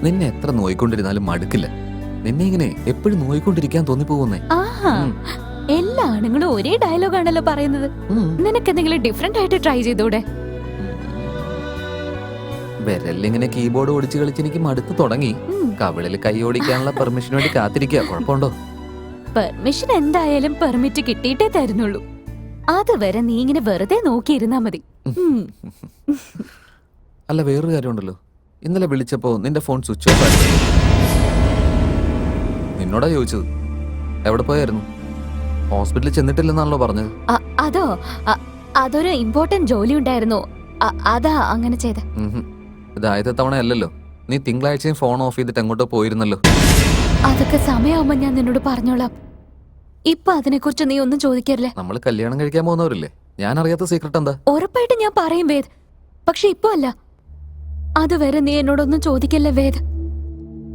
നിന്നെ എത്ര നോയിക്കൊണ്ടിരുന്നാലും മടുക്കില്ല. നിന്നെ ഇങ്ങനെ എപ്പോഴും നോയിക്കൊണ്ടിരിക്കാൻ തോന്നിപ്പോകുന്നേ. ആഹാ, എല്ലാ ആണുങ്ങളും ഒരേ ഡയലോഗ് ആണല്ലോ പറയുന്നത്. നിനക്ക് എന്തെങ്കിലും ഡിഫറെന്റ് ആയിട്ട് ട്രൈ ചെയ്തൂടെ? വിരലിങ്ങനെ കീബോർഡ് ഓടിച്ച് കളിച്ച് എനിക്ക് മടുത്ത് തുടങ്ങി. കവിളിൽ കൈ ഓടിക്കാനുള്ള പെർമിഷന് വേണ്ടി കാത്തിരിക്കുക. കുഴപ്പമുണ്ടോ? പെർമിഷൻ എന്തായാലും പെർമിറ്റ് കിട്ടിയിട്ടേ തരുന്നുള്ളൂ. അതുവരെ നീ ഇങ്ങനെ വെറുതെ നോക്കിയിരുന്നാ മതി. അല്ല, വേറൊരു കാര്യമുണ്ടല്ലോ. ഇന്നലെ വിളിച്ചപ്പോ നിന്റെ ഫോൺ സ്വിച്ച് ഓഫ് ആയിരുന്നു. നിന്നോടാ ചോദിച്ചത്. എവിടെ പോയായിരുന്നു? ഹോസ്പിറ്റലിൽ ചെന്നിട്ടില്ലെന്നാണല്ലോ പറഞ്ഞത്. അതൊരു ഇമ്പോർട്ടന്റ് ജോലി ഉണ്ടായിരുന്നു, അതാ അങ്ങനെ ചെയ്ത. ഇത് ആദ്യത്തെ തവണ അല്ലല്ലോ. നീ തിങ്കളാഴ്ചയും ഫോൺ ഓഫ് ചെയ്തിട്ട് എങ്ങോട്ടോ പോയിരുന്നല്ലോ. അതൊക്കെ സമയമാകുമ്പോ ഞാൻ നിന്നോട് പറഞ്ഞോളാം. ഇപ്പൊ അതിനെ കുറിച്ച് നീ ഒന്നും ചോദിക്കരുല്ലേ. നമ്മൾ കല്യാണം കഴിക്കാൻ പോകുന്നവരില്ലേ? ഞാൻ അറിയാത്ത സീക്രട്ട് എന്താ? ഉറപ്പായിട്ട് ഞാൻ പറയും വേദ്, പക്ഷെ ഇപ്പൊ അല്ല. അതുവരെ നീ എന്നോടൊന്നും ചോദിക്കല്ലേ വേദ്,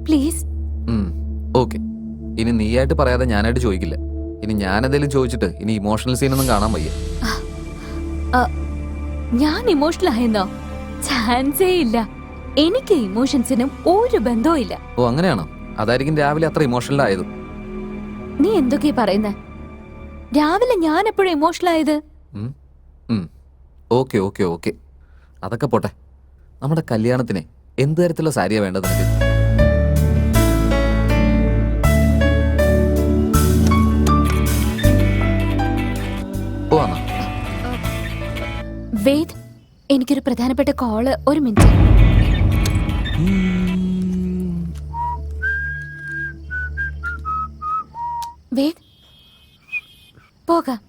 പ്ലീസ്. ഓക്കെ, ഇനി നീയായിട്ട് പറയാതെ ഞാനായിട്ട് ചോദിക്കില്ല. ഇനി ഞാൻ എന്തെങ്കിലും ചോദിച്ചിട്ട് ഇനി ഇമോഷണൽ സീനൊന്നും കാണാൻ വയ്യ. ഞാൻ ഇമോഷണൽ ആയെന്നോ? ചാൻസേ ഇല്ല. എനിക്ക് ഇമോഷൻസിനും ഒരു ബന്ധവും ഇല്ല. ഓ, അങ്ങനെയാണോ? അതായിരിക്കും രാവിലെ അത്ര ഇമോഷണൽ ആയത്. നീ എന്തൊക്കെയാ പറയുന്നേ? രാവിലെ ഞാൻ എപ്പോഴും ഇമോഷണൽ ആയത്? ഓക്കെ ഓക്കെ ഓക്കെ, അതൊക്കെ പോട്ടെ. നമ്മുടെ കല്യാണത്തിന് എന്ത് തരത്തിലുള്ള സാരിയാ വേണ്ടത് നിനക്ക്? വേദ്, എനിക്കൊരു പ്രധാനപ്പെട്ട കോള്. ഒരു മിനിറ്റ്. വേദ്, പോകാം.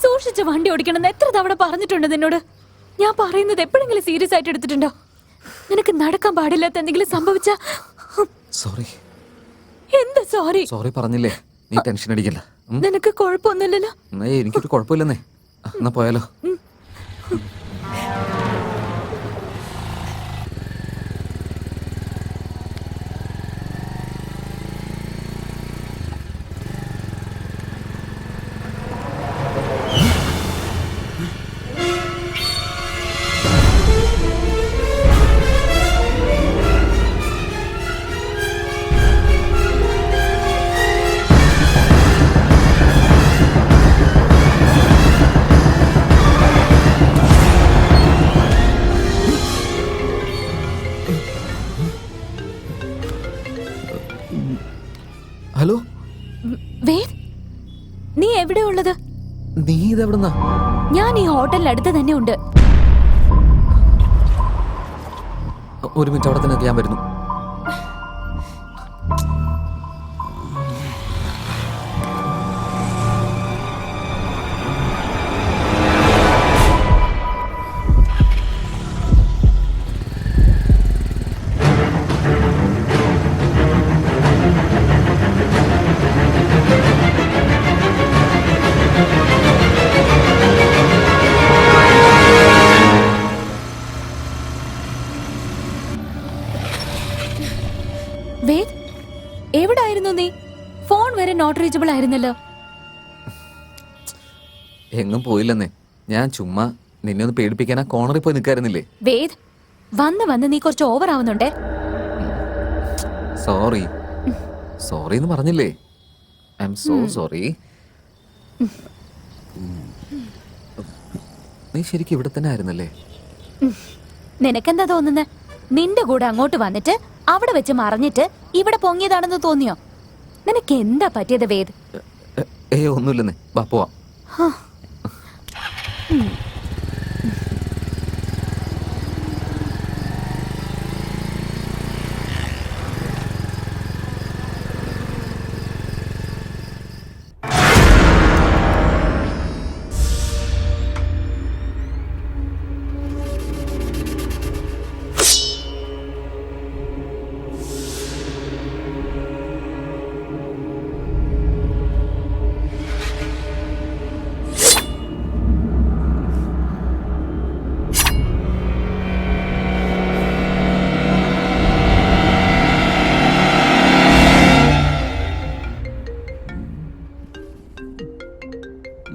സൂക്ഷിച്ച് വണ്ടി ഓടിക്കണമെന്ന് എത്ര തവണ പറഞ്ഞിട്ടുണ്ട് നിന്നോട്? ഞാൻ പറയുന്നത് എപ്പോഴെങ്കിലും സീരിയസ് ആയിട്ട് എടുത്തിട്ടുണ്ടോ? നിനക്ക് നടക്കാൻ പാടില്ലാത്ത എന്തെങ്കിലും സംഭവിച്ച? സോറി. എന്താ സോറി? സോറി പറഞ്ഞില്ലേ? നീ ടെൻഷൻ അടിക്കല്ല. നിനക്ക് കുഴപ്പമൊന്നുമില്ലല്ലോ? എനിക്കൊരു കുഴപ്പമില്ലെന്നേ. എന്നാ പോയാലോ? ഹലോ വേദ്, നീ എവിടെ ഉള്ളത്? നീ ഇതെവിടുന്നാ? ഞാൻ ഈ ഹോട്ടലിനടുത്ത് തന്നെ ഉണ്ട്. ഒരു മിനിറ്റ്, അവിടെ തന്നെ ഞാൻ വരുന്നു. വേദ്, എവിടായിരുന്നു നീ? ഫോൺ വരെ നോട്ട് റീച്ചബിൾ ആയിരുന്നല്ലോ. എങ്ങും പോയില്ലെന്നേ. ഞാൻ ചുമ്മാ നിന്നെ ഒന്ന് പേടിപ്പിക്കാൻ ആ കോണറിൽ പോയി നിൽക്കായിരുന്നില്ലേ? വേദ്, വന്ന് നീ കുറച്ച് ഓവർ ആവുന്നുണ്ടേ. സോറി സോറി എന്ന് പറഞ്ഞില്ലേ? I M so sorry. നീ ശരിക്കും ഇവിടെ തന്നെ ആയിരുന്നല്ലേ? നിനക്കെന്താ തോന്നുന്നത്? നിന്റെ കൂടെ അങ്ങോട്ട് വന്നിട്ട് അവിടെ വെച്ച് മറിഞ്ഞിട്ട് ഇവിടെ പൊങ്ങിയതാണെന്ന് തോന്നിയോ? നിനക്ക് എന്താ പറ്റിയത് വേദ്? ഒന്നുമില്ലെന്നേ. വാ പോവാം.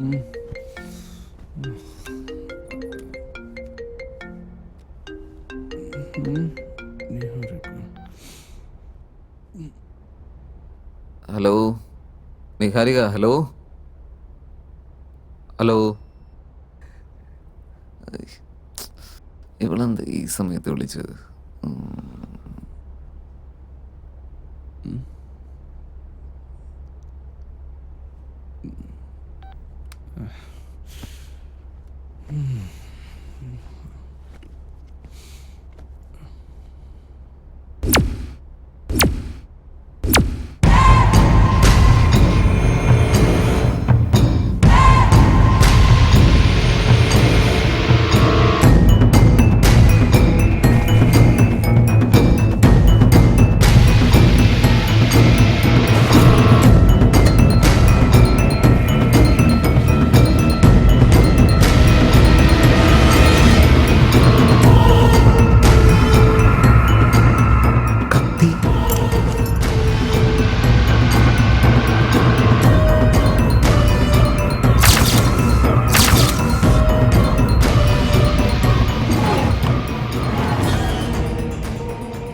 Hello Niharika, hello hello. ഇവളെന്താ ഈ സമയത്ത് വിളിച്ചത്?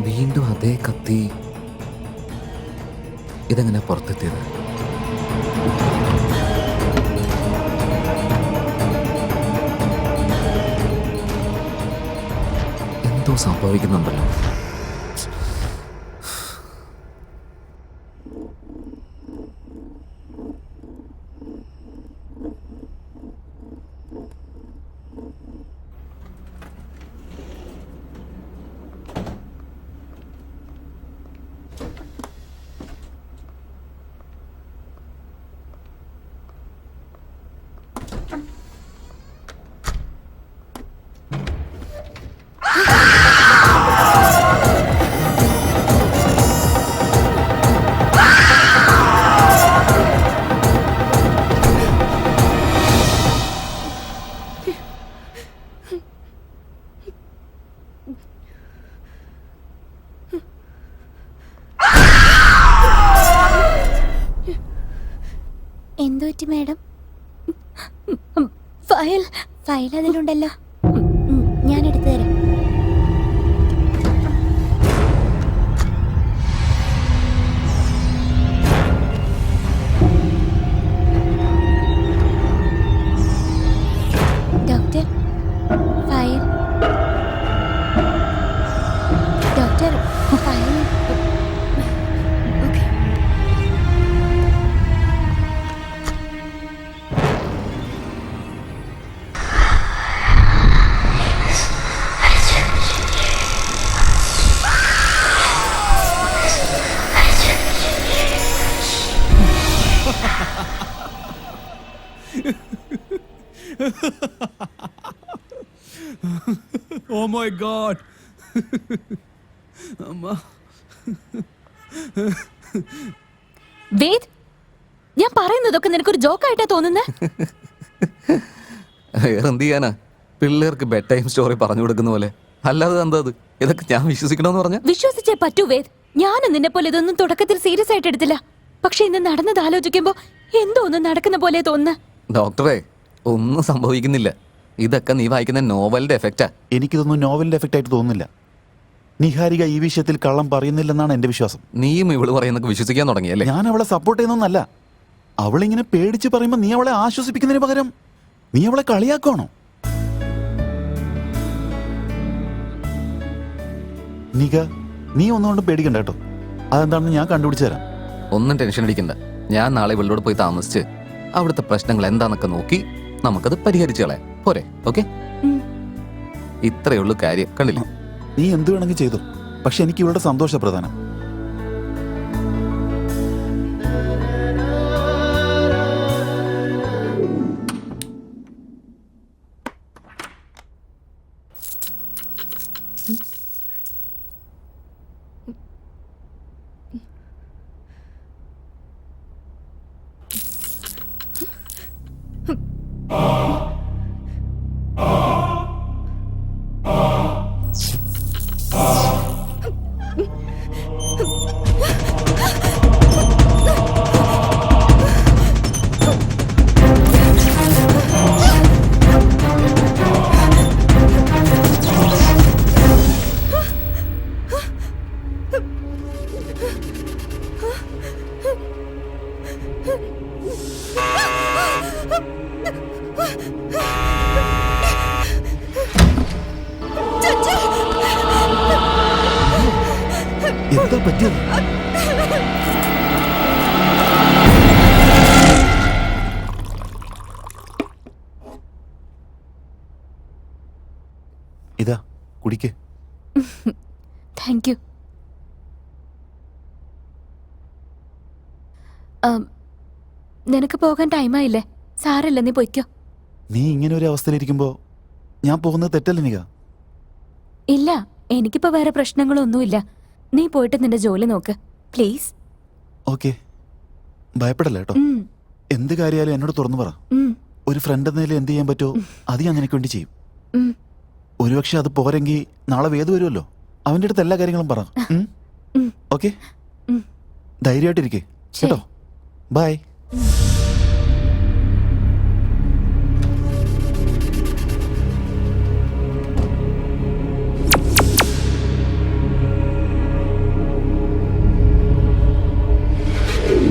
വീണ്ടും അതേ കത്തി. ഇതെങ്ങനെ പുറത്തെത്തിയത്? എന്തോ സംഭവിക്കുന്നുണ്ടല്ലോ. എന്തു പറ്റി മാഡം? ഫയൽ അതിലുണ്ടല്ലോ, ഞാൻ എടുത്തു തരാം. Doctor, file. Doctor, file. Okay. Oh my God. അമ്മ. വേദ്, ഞാൻ പറയുന്നതൊക്കെ നിനക്കൊരു ജോക്കായിട്ടാ തോന്നുന്നേ? എന്ത് ചെയ്യാനാ, പിള്ളേർക്ക് ബെഡ് ടൈം സ്റ്റോറി പറഞ്ഞു കൊടുക്കുന്ന പോലെ. അല്ലാതെ എന്താ അത്? ഇതൊക്കെ ഞാൻ വിശ്വസിക്കണമെന്ന് പറഞ്ഞ? വിശ്വസിച്ചേ പറ്റൂ വേദ്. ഞാനും നിന്നെ പോലെ ഇതൊന്നും തുടക്കത്തിൽ സീരിയസ് ആയിട്ട് എടുത്തില്ല. പക്ഷെ ഇന്ന് നടന്നത് ആലോചിക്കുമ്പോ എന്തോ ഒന്നും നടക്കുന്ന പോലെ തോന്നുന്നു. ഡോക്ടറെ, ഒന്നും സംഭവിക്കുന്നില്ല. ഇതൊക്കെ നീ വായിക്കുന്ന നോവലിന്റെ എഫക്റ്റാ. എനിക്കിതൊന്നും നോവലിന്റെ എഫക്റ്റ് ആയിട്ട് തോന്നുന്നില്ല. നിഹാരിക ഈ വിഷയത്തിൽ കള്ളം പറയുന്നില്ലെന്നാണ് എന്റെ വിശ്വാസം. നീയും ഇവള് പറയുന്നൊക്കെ വിശ്വസിക്കാൻ തുടങ്ങിയല്ലേ? ഞാൻ അവളെ സപ്പോർട്ട് ചെയ്യുന്നൊന്നല്ല. അവളിങ്ങനെ പേടിച്ച് പറയുമ്പോൾ നീ അവളെ ആശ്വസിപ്പിക്കുന്നതിന് പകരം നീ അവളെ കളിയാക്കണോ? നിക, നീ ഒന്നുകൊണ്ടും പേടിക്കണ്ട കേട്ടോ. അതെന്താണെന്ന് ഞാൻ കണ്ടുപിടിച്ചു തരാം. ഒന്നും ടെൻഷൻ അടിക്കണ്ട. ഞാൻ നാളെ ഇവളോട് പോയി താമസിച്ച് അവിടുത്തെ പ്രശ്നങ്ങൾ എന്താന്നൊക്കെ നോക്കി നമുക്കത് പരിഹരിച്ചു കളയാം. പോരെ? ഓക്കെ, ഇത്രയുള്ളൂ കാര്യം. കണ്ടില്ല? നീ എന്ത് വേണമെങ്കിൽ ചെയ്തു, പക്ഷെ എനിക്ക് ഇവളുടെ സന്തോഷ പ്രധാനം. എന്താ പറ്റിയത്? ഇതാ കുടിക്ക്. Thank you. നിനക്ക് പോകാൻ ടൈമായില്ലേ? സാരല്ല, നീ പൊയ്ക്കോ. നീ ഇങ്ങനെ ഒരു അവസ്ഥയിലിരിക്കുമ്പോ ഞാൻ പോകുന്നത് തെറ്റല്ലേ നിക? ഇല്ല, എനിക്കിപ്പോ വേറെ പ്രശ്നങ്ങളൊന്നുമില്ല. നീ പോയിട്ട് നിന്റെ ജോലി നോക്ക് പ്ലീസ്. ഓക്കെ, ഭയപ്പെടല്ല കേട്ടോ. എന്ത് കാര്യമായാലും എന്നോട് തുറന്നു പറ. ഒരു ഫ്രണ്ട് എന്ന നിലയിൽ എന്ത് ചെയ്യാൻ പറ്റുമോ അത് ഞാൻ നിനക്ക് വേണ്ടി ചെയ്യും. ഒരുപക്ഷെ അത് പോരെങ്കിൽ നാളെ വേദ വരുമല്ലോ, അവന്റെ അടുത്ത് എല്ലാ കാര്യങ്ങളും പറ. ഓക്കെ, ധൈര്യമായിട്ടിരിക്കേ കേട്ടോ. ബൈ.